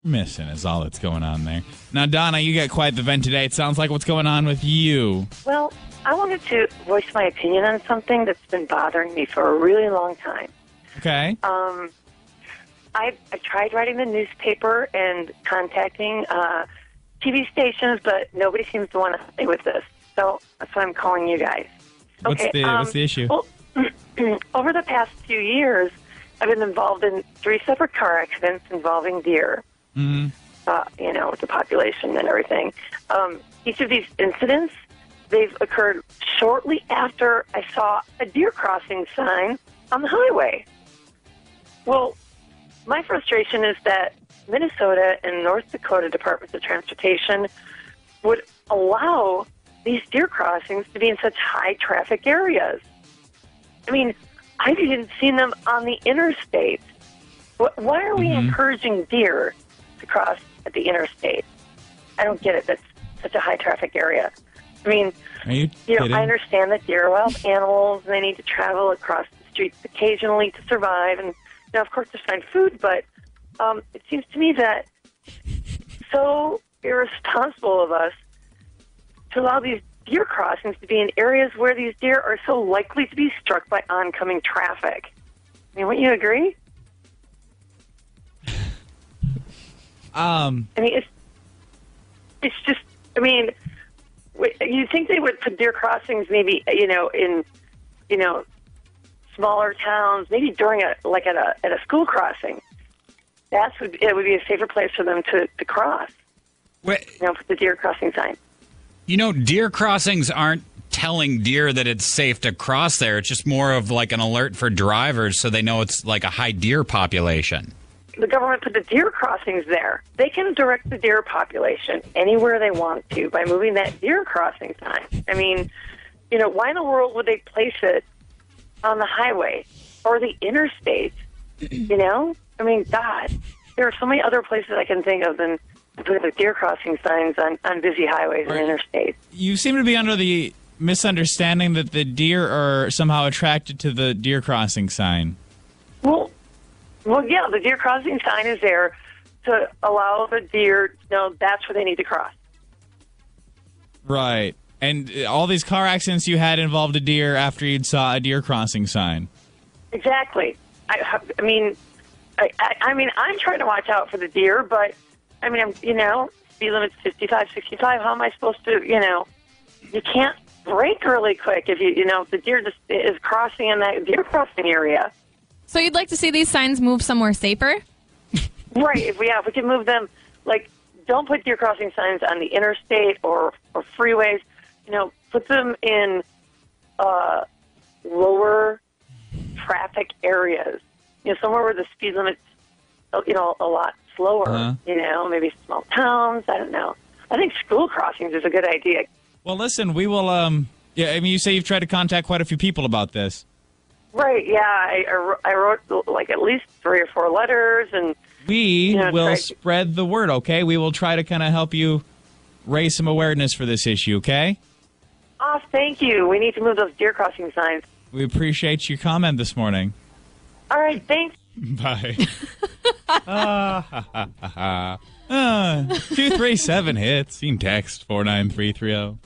Missing is all that's going on there. Now, Donna, you got quite the vent today. It sounds like what's going on with you. Well, I wanted to voice my opinion on something that's been bothering me for a really long time. Okay. I tried writing the newspaper and contacting TV stations, but nobody seems to want to help me with this. So that's why I'm calling you guys. What's the issue? Well, over the past few years, I've been involved in 3 separate car accidents involving deer. Mm-hmm. With the population and everything. Each of these incidents, they've occurred shortly after I saw a deer crossing sign on the highway. Well, my frustration is that Minnesota and North Dakota Departments of Transportation would allow these deer crossings to be in such high traffic areas. I mean, I've even seen them on the interstate. Why are we encouraging deer to cross at the interstate? I don't get it. That's such a high traffic area. I mean, I understand that deer are wild animals and they need to travel across the streets occasionally to survive and, of course, to find food. But it seems to me that so irresponsible of us to allow these deer crossings to be in areas where these deer are so likely to be struck by oncoming traffic. I mean, wouldn't you agree? I mean, it's just. I mean, you think they would put deer crossings maybe in smaller towns, maybe during at a school crossing. It would be a safer place for them to cross. Wait. Put the deer crossing sign. Deer crossings aren't telling deer that it's safe to cross there. It's just more of like an alert for drivers so they know it's like a high deer population. The government put the deer crossings there. They can direct the deer population anywhere they want to by moving that deer crossing sign. I mean, why in the world would they place it on the highway or the interstate? I mean, God, there are so many other places I can think of than putting the deer crossing signs on busy highways and interstates. You seem to be under the misunderstanding that the deer are somehow attracted to the deer crossing sign. Well, yeah, the deer crossing sign is there to allow the deer to know that's where they need to cross. Right. And all these car accidents you had involved a deer after you'd saw a deer crossing sign. Exactly. I mean, I'm trying to watch out for the deer, but, I mean, speed limit's 55, 65. How am I supposed to, you can't brake really quick if if the deer just is crossing in that deer crossing area. So you'd like to see these signs move somewhere safer? Right. If we can move them, don't put deer crossing signs on the interstate or freeways. Put them in lower traffic areas. Somewhere where the speed limit's, a lot slower. Maybe small towns. I don't know. I think school crossings is a good idea. Well, listen, we will. You say you've tried to contact quite a few people about this. Right, yeah. I wrote at least 3 or 4 letters, and we will spread the word. Okay, we will try to kind of help you raise some awareness for this issue. Okay. Oh, thank you. We need to move those deer crossing signs. We appreciate your comment this morning. All right, thanks. Bye. 237 hits. You can text 49330.